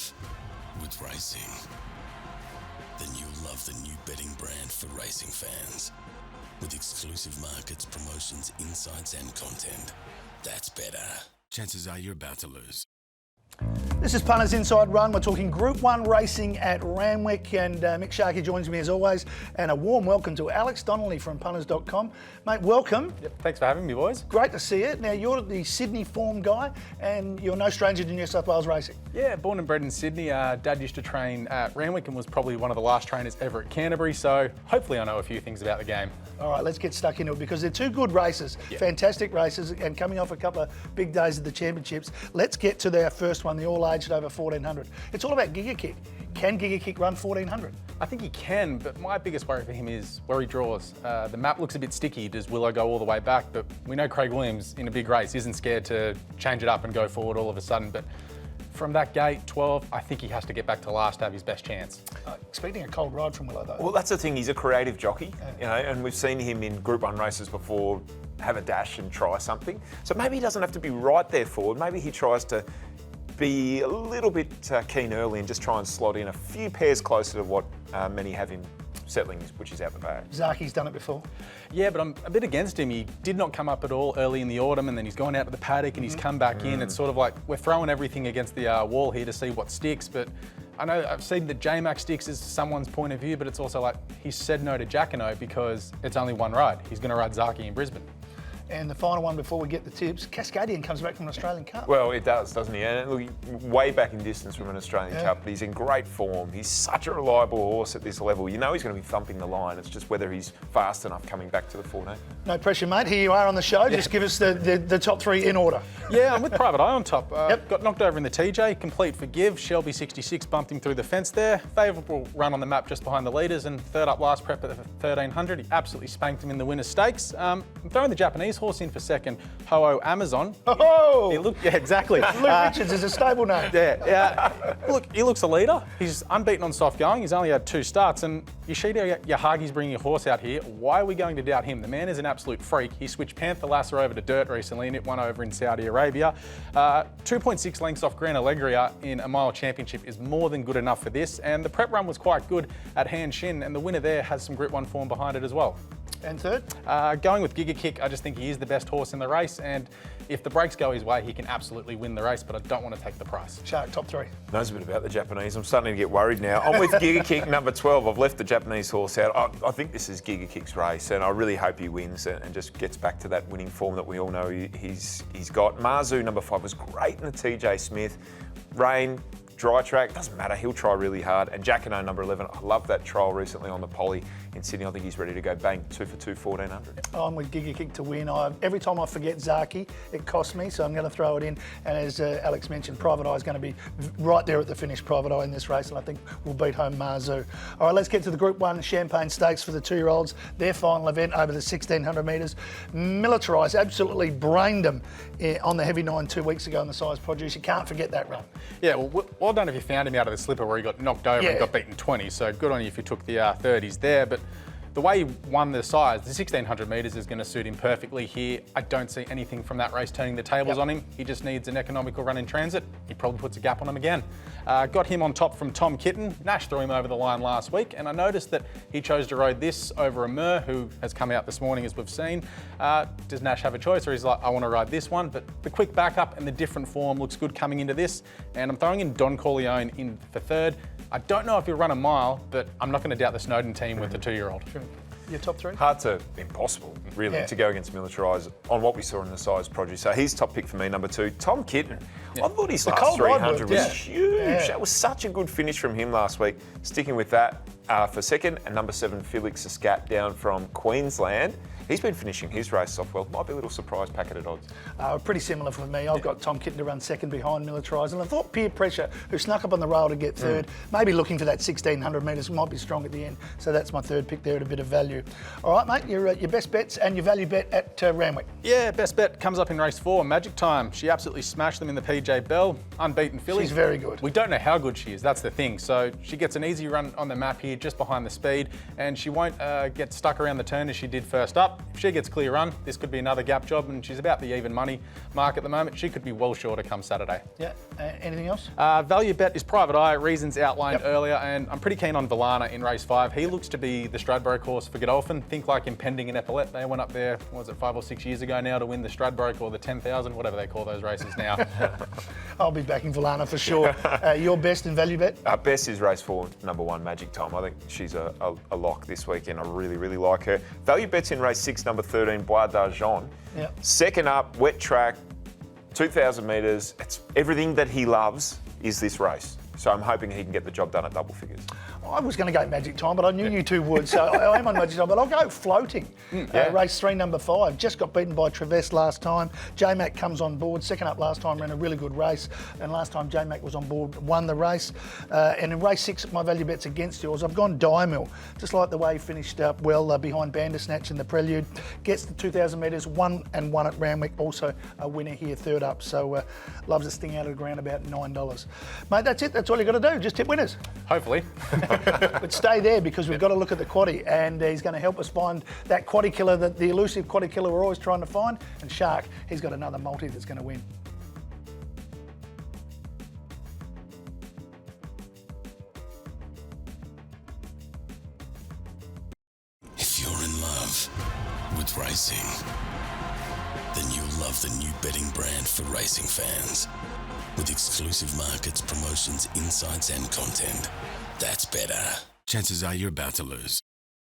love with racing, then you'll love the new betting brand for racing fans. With exclusive markets, promotions, insights and content. That's better. Chances are you're about to lose. This is Punters Inside Run. We're talking Group 1 racing at Randwick, and Mick Sharkie joins me as always. And a warm welcome to Alex Donnelly from Punters.com. Mate, welcome. Yep, thanks for having me, boys. Great to see you. Now, you're the Sydney form guy, and you're no stranger to New South Wales racing. Yeah, born and bred in Sydney. Dad used to train at Randwick and was probably one of the last trainers ever at Canterbury, so hopefully I know a few things about the game. All right, let's get stuck into it because they're two good races, fantastic races, and coming off a couple of big days of the championships. Let's get to their first one, the all-aged over 1400. It's all about Giga Kick. Can Giga Kick run 1400? I think he can, but my biggest worry for him is where he draws. The map looks a bit sticky. Does Willow go all the way back? But we know Craig Williams in a big race isn't scared to change it up and go forward all of a sudden. But from that gate, 12, I think he has to get back to last to have his best chance. Expecting a cold ride from Willow, though. Well, that's the thing. He's a creative jockey, you know, and we've seen him in Group 1 races before have a dash and try something. So maybe he doesn't have to be right there forward. Maybe he tries to be a little bit keen early and just try and slot in a few pairs closer to what many have him settling, which is out the back. Zaki's done it before. Yeah, but I'm a bit against him. He did not come up at all early in the autumn, and then he's gone out to the paddock and he's come back in. It's sort of like we're throwing everything against the wall here to see what sticks. But I know I've seen that J-Mac sticks is someone's point of view, but it's also like he's said no to Jacquino because it's only one ride. He's going to ride Zaki in Brisbane. And the final one before we get the tips, Cascadian comes back from an Australian Cup. Well, it does, doesn't he? And look, way back in distance from an Australian Cup, but he's in great form. He's such a reliable horse at this level. You know he's going to be thumping the line. It's just whether he's fast enough coming back to the 14. No pressure, mate. Here you are on the show. Just give us the top three in order. Yeah, I'm with Private Eye on top. Got knocked over in the TJ, complete forgive. Shelby 66 bumped him through the fence there. Favourable run on the map just behind the leaders, and third up last prep at the 1300. He absolutely spanked him in the winner's stakes. I'm throwing the Japanese horse in for second. Ho-Oh Amazon. Oh! Yeah, exactly. Luke Richards is a stable name. Yeah. Look, he looks a leader. He's unbeaten on soft going. He's only had 2 starts. And Yoshida Yahagi's bringing a horse out here. Why are we going to doubt him? The man is an absolute freak. He switched Panther Lasser over to dirt recently and it won over in Saudi Arabia. 2.6 lengths off Gran Alegria in a mile championship is more than good enough for this. And the prep run was quite good at Han Shin, and the winner there has some Group 1 form behind it as well. And third? Going with Giga Kick, I just think he is the best horse in the race, and if the brakes go his way, he can absolutely win the race, but I don't want to take the price. Shark, top three. Knows a bit about the Japanese. I'm starting to get worried now. I'm with Giga Kick, number 12. I've left the Japanese horse out. I think this is Giga Kick's race, and I really hope he wins and just gets back to that winning form that we all know he's got. Marzu, number 5, was great in the TJ Smith. Rain, dry track, doesn't matter, he'll try really hard. And Jacquino, number 11, I love that trial recently on the Poly in Sydney. I think he's ready to go bang 2 for 2, 1400. I'm with Giga Kick to win. Every time I forget Zaki, it costs me, so I'm going to throw it in. And as Alex mentioned, Private Eye is going to be right there at the finish, Private Eye, in this race, and I think we'll beat home Marzu. All right, let's get to the Group 1 Champagne Stakes for the 2-year-olds. Their final event over the 1600 metres. Militarised, absolutely brained them on the heavy 9 2 weeks ago in the size produce. You can't forget that run. Yeah, well done if you found him out of the slipper where he got knocked over and got beaten 20, so good on you if you took the 30s there. But the way he won the size, the 1600 metres is going to suit him perfectly here. I don't see anything from that race turning the tables on him. He just needs an economical run in transit. He probably puts a gap on him again. Got him on top from Tom Kitten. Nash threw him over the line last week, and I noticed that he chose to ride this over a Mur, who has come out this morning, as we've seen. Does Nash have a choice, or he's like, I want to ride this one? But the quick backup and the different form looks good coming into this, and I'm throwing in Don Corleone in for third. I don't know if he'll run a mile, but I'm not going to doubt the Snowden team with the 2-year-old. Your top three? Hard to, impossible, really, to go against Militarised on what we saw in the size produce. So he's top pick for me, number 2. Tom Kitten. I thought his last 300 was huge. That was such a good finish from him last week. Sticking with that for second. And number 7, Felix Scat down from Queensland. He's been finishing his race off well. Might be a little surprise packet at odds. Pretty similar for me. I've got Tom Kitten to run second behind Militarised. And I thought Peer Pressure, who snuck up on the rail to get third, maybe looking for that 1600 metres, might be strong at the end. So that's my third pick there at a bit of value. All right, mate, your best bets and your value bet at Randwick. Yeah, best bet comes up in race 4, Magic Time. She absolutely smashed them in the PJ Bell. Unbeaten filly. She's very good. We don't know how good she is, that's the thing. So she gets an easy run on the map here here just behind the speed, and she won't get stuck around the turn as she did first up. If she gets clear run, this could be another gap job, and she's about the even money mark at the moment. She could be well shorter come Saturday. Yeah. Anything else? Value bet is Private Eye, reasons outlined earlier, and I'm pretty keen on Villana in race 5. He looks to be the Stradbroke horse for Godolphin. Think like Impending and Epaulet. They went up there, what was it, 5 or 6 years ago now to win the Stradbroke or the 10,000, whatever they call those races now. I'll be backing Villana for sure. Your best in value bet? Best is race 4, number 1, Magic Time. I think she's a lock this weekend. I really, really like her. Value bet's in race 6, number 13, Bois d'Argent. Yep. Second up, wet track, 2,000 metres. It's everything that he loves is this race. So I'm hoping he can get the job done at double figures. I was going to go Magic Time, but I knew you two would, so I am on Magic Time, but I'll go Floating. Race 3, number 5. Just got beaten by Traverse last time. J-Mac comes on board. Second up last time, ran a really good race. And last time J-Mac was on board, won the race. And in race 6, my value bet's against yours. I've gone Diamil. Just like the way he finished up well behind Bandersnatch in the Prelude. Gets the 2,000 metres, 1 and 1 at Randwick. Also a winner here, third up. So loves to sting out of the ground about $9. Mate, that's it. That's all you got to do. Just tip winners. Hopefully. But stay there because we've got to look at the quaddie, and he's going to help us find that quaddie killer, the elusive quaddie killer we're always trying to find. And Shark, he's got another multi that's going to win. If you're in love with racing, then you'll love the new betting brand for racing fans. With exclusive markets, promotions, insights and content. That's better. Chances are you're about to lose.